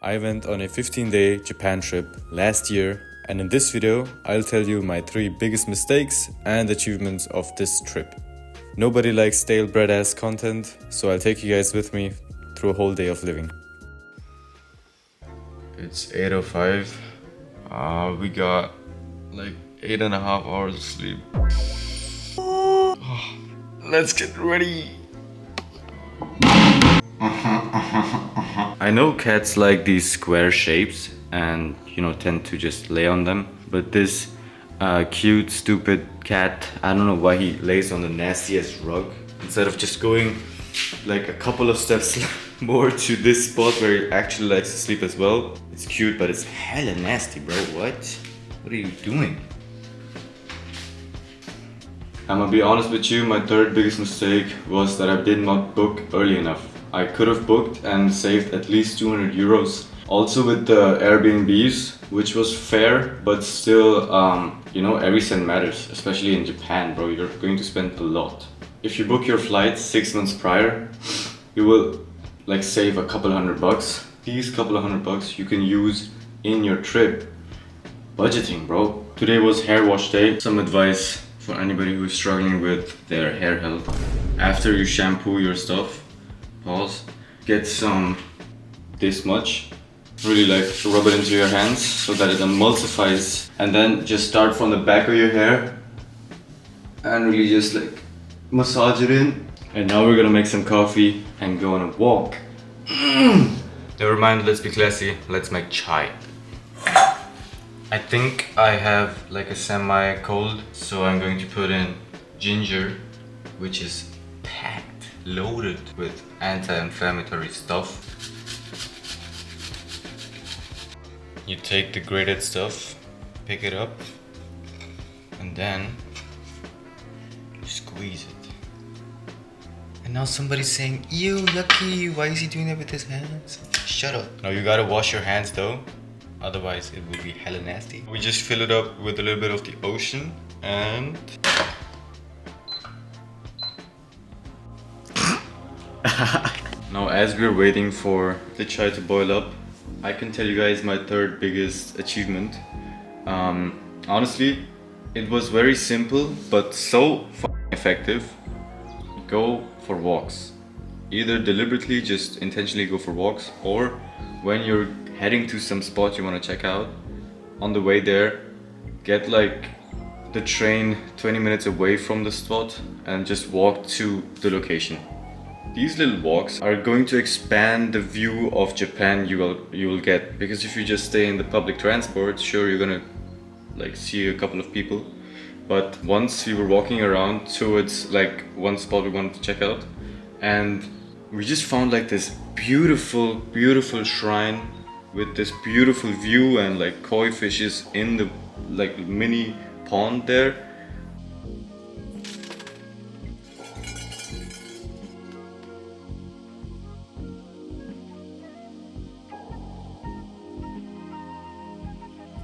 I went on a 15-day Japan trip last year, and in this video, I'll tell you my 3 biggest mistakes and achievements of this trip. Nobody likes stale bread ass content, so I'll take you guys with me through a whole day of living. It's 8:05. We got like 8.5 hours of sleep. Let's get ready. I know cats like these square shapes and tend to just lay on them, but this cute stupid cat, I don't know why he lays on the nastiest rug instead of just going like a couple of steps more to this spot where he actually likes to sleep as well. It's cute, but it's hella nasty, bro. What are you doing? I'm gonna be honest with you, my 3rd biggest mistake was that I did not book early enough. I could have booked and saved at least 200 euros. Also with the Airbnbs, which was fair, but still, every cent matters, especially in Japan, bro. You're going to spend a lot. If you book your flight 6 months prior, you will save a couple $100. These couple of $100 you can use in your trip. Budgeting, bro. Today was hair wash day. Some advice for anybody who's struggling with their hair health. After you shampoo your stuff, get some this much. Really rub it into your hands so that it emulsifies, and then just start from the back of your hair and really just massage it in. And now we're gonna make some coffee and go on a walk. Never mind, let's be classy. Let's make chai. I think I have a semi-cold, so I'm going to put in ginger, which is packed, loaded with anti-inflammatory stuff. You take the grated stuff, pick it up, and then you squeeze it. And now somebody's saying, ew, yucky, why is he doing that with his hands? Shut up. Now you gotta wash your hands though, otherwise it will be hella nasty. We just fill it up with a little bit of the ocean and... Now as we're waiting for the chai to boil up, I can tell you guys my 3rd biggest achievement. Honestly, it was very simple but so effective. Go for walks. Either deliberately just intentionally go for walks, or when you're heading to some spot you want to check out, on the way there, get the train 20 minutes away from the spot and just walk to the location. These little walks are going to expand the view of Japan you will get, because if you just stay in the public transport, sure, you're gonna see a couple of people, but once we were walking around towards one spot we wanted to check out, and we just found this beautiful shrine with this beautiful view and koi fishes in the mini pond there.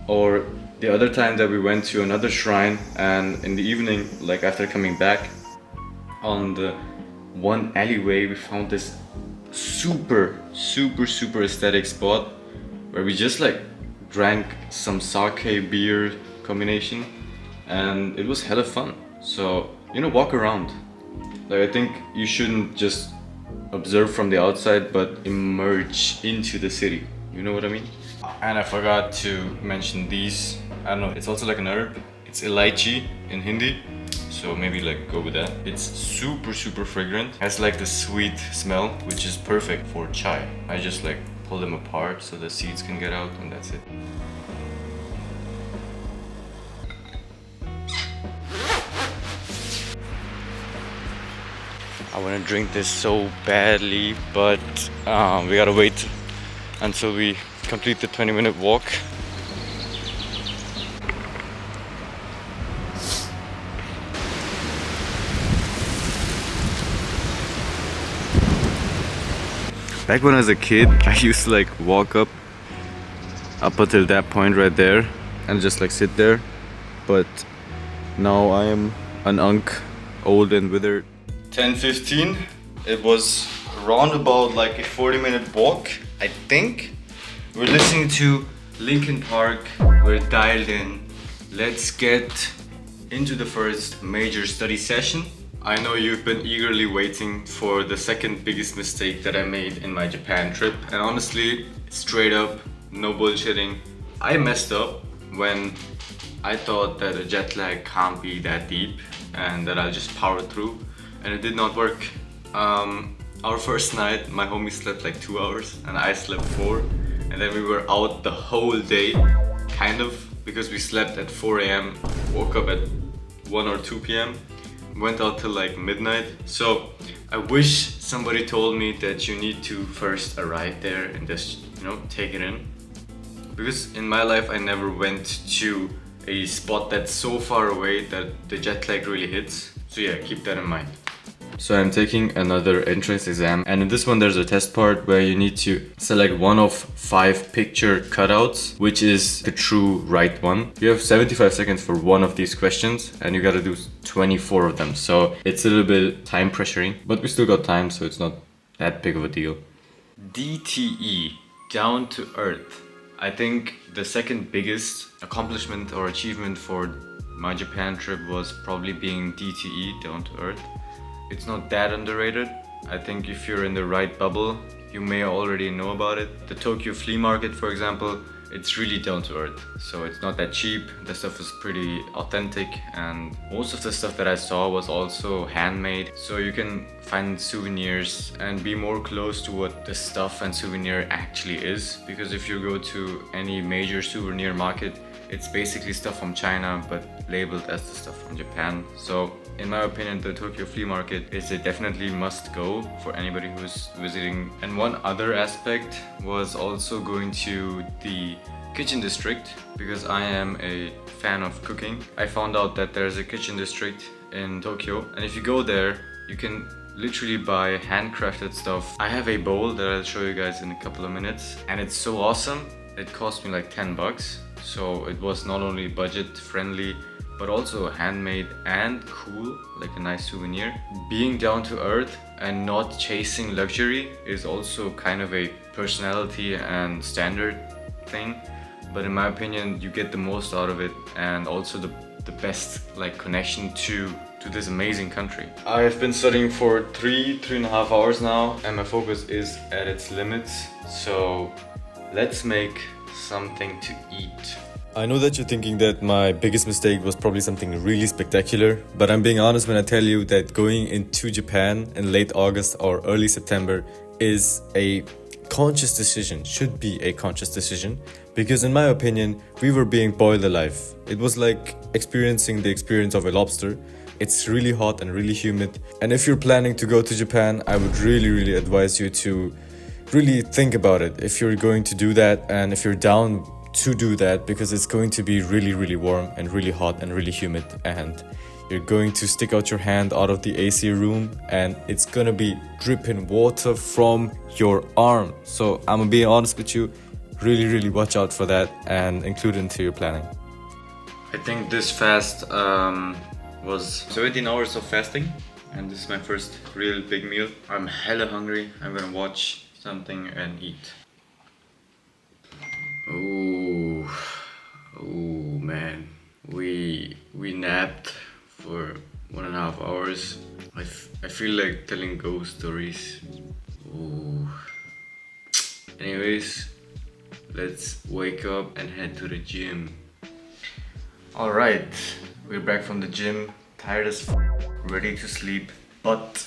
Or the other time that we went to another shrine, and in the evening, after coming back, on the one alleyway we found this super aesthetic spot where we just drank some sake beer combination, and it was hella fun. So walk around. I think you shouldn't just observe from the outside but emerge into the city, you know what I mean? And I forgot to mention these. I don't know, it's also an herb. It's elaichi in Hindi, so maybe go with that. It's super fragrant. Has the sweet smell, which is perfect for chai. I just pull them apart so the seeds can get out, and that's it. I want to drink this so badly, but we gotta wait until we complete the 20-minute walk. Back when I was a kid, I used to walk up until that point right there and just sit there, but now I am an old and withered. 10:15. It was around about like a 40-minute walk, I think. We're listening to Linkin Park. We're dialed in. Let's get into the first major study session. I know you've been eagerly waiting for the second biggest mistake that I made in my Japan trip. And honestly, straight up, no bullshitting, I messed up when I thought that a jet lag can't be that deep and that I'll just power through, and it did not work. Our first night, my homie slept like 2 hours and I slept 4, and then we were out the whole day, kind of, because we slept at 4 a.m, woke up at 1 or 2 p.m, went out till like midnight. So I wish somebody told me that you need to first arrive there and just, take it in. Because in my life I never went to a spot that's so far away that the jet lag really hits. So yeah, keep that in mind. So I'm taking another entrance exam, and in this one there's a test part where you need to select one of 5 picture cutouts, which is the true right one. You have 75 seconds for one of these questions and you gotta do 24 of them. So it's a little bit time pressuring, but we still got time, so it's not that big of a deal. DTE, down to earth. I think the second biggest accomplishment or achievement for my Japan trip was probably being DTE, down to earth. It's not that underrated. I think if you're in the right bubble, you may already know about it. The Tokyo flea market, for example, it's really down to earth. So it's not that cheap. The stuff is pretty authentic, and most of the stuff that I saw was also handmade. So you can find souvenirs and be more close to what the stuff and souvenir actually is. Because if you go to any major souvenir market, it's basically stuff from China but labeled as the stuff from Japan. So in my opinion, the Tokyo flea market is a definitely must go for anybody who's visiting. And one other aspect was also going to the kitchen district, because I am a fan of cooking. I found out that there's a kitchen district in Tokyo, and if you go there, you can literally buy handcrafted stuff. I have a bowl that I'll show you guys in a couple of minutes, and it's so awesome. It cost me like 10 bucks. So it was not only budget friendly, but also handmade and cool, like a nice souvenir. Being down to earth and not chasing luxury is also kind of a personality and standard thing. But in my opinion, you get the most out of it, and also the best connection to this amazing country. I've been studying for 3.5 hours now, and my focus is at its limits. So let's make something to eat. I know that you're thinking that my biggest mistake was probably something really spectacular, but I'm being honest when I tell you that going into Japan in late August or early September is a conscious decision, should be a conscious decision, because in my opinion, we were being boiled alive. It was like experiencing the experience of a lobster. It's really hot and really humid, and if you're planning to go to Japan, I would really advise you to really think about it if you're going to do that, and if you're down to do that, because it's going to be really warm and really hot and really humid, and you're going to stick out your hand out of the AC room and it's gonna be dripping water from your arm. So I'm gonna be honest with you, really watch out for that and include it into your planning. I think this fast was 17 hours of fasting, and this is my first real big meal. I'm hella hungry. I'm gonna watch something and eat. Oh man, we napped for 1.5 hours. I feel like telling ghost stories. Ooh. Anyways, let's wake up and head to the gym. All right, we're back from the gym, tired as ready to sleep. But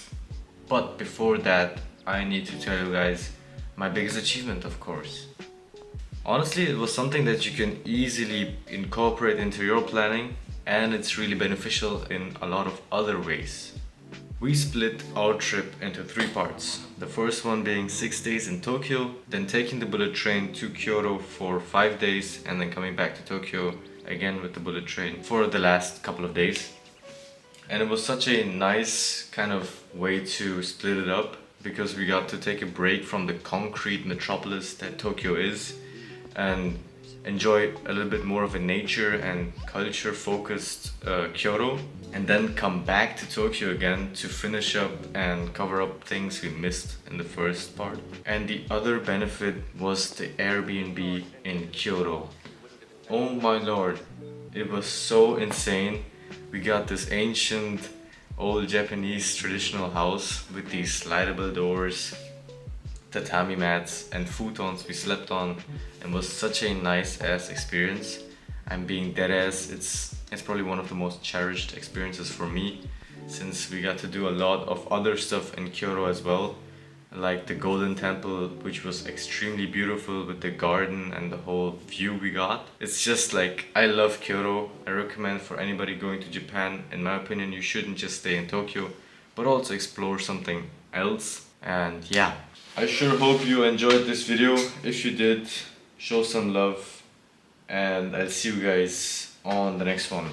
before that, I need to tell you guys my biggest achievement, of course. Honestly, it was something that you can easily incorporate into your planning, and it's really beneficial in a lot of other ways. We split our trip into 3 parts. The first one being 6 days in Tokyo, then taking the bullet train to Kyoto for 5 days, and then coming back to Tokyo again with the bullet train for the last couple of days. And it was such a nice kind of way to split it up, because we got to take a break from the concrete metropolis that Tokyo is, and enjoy a little bit more of a nature and culture focused Kyoto, and then come back to Tokyo again to finish up and cover up things we missed in the first part. And the other benefit was the Airbnb in Kyoto. Oh my lord, it was so insane. We got this ancient old Japanese traditional house with these slidable doors, tatami mats and futons we slept on, and was such a nice ass experience. I'm being dead ass, it's probably one of the most cherished experiences for me, since we got to do a lot of other stuff in Kyoto as well, like the Golden Temple, which was extremely beautiful with the garden and the whole view we got. It's just like, I love Kyoto. I recommend for anybody going to Japan. In my opinion, you shouldn't just stay in Tokyo, but also explore something else. And yeah, I sure hope you enjoyed this video. If you did, show some love, and I'll see you guys on the next one.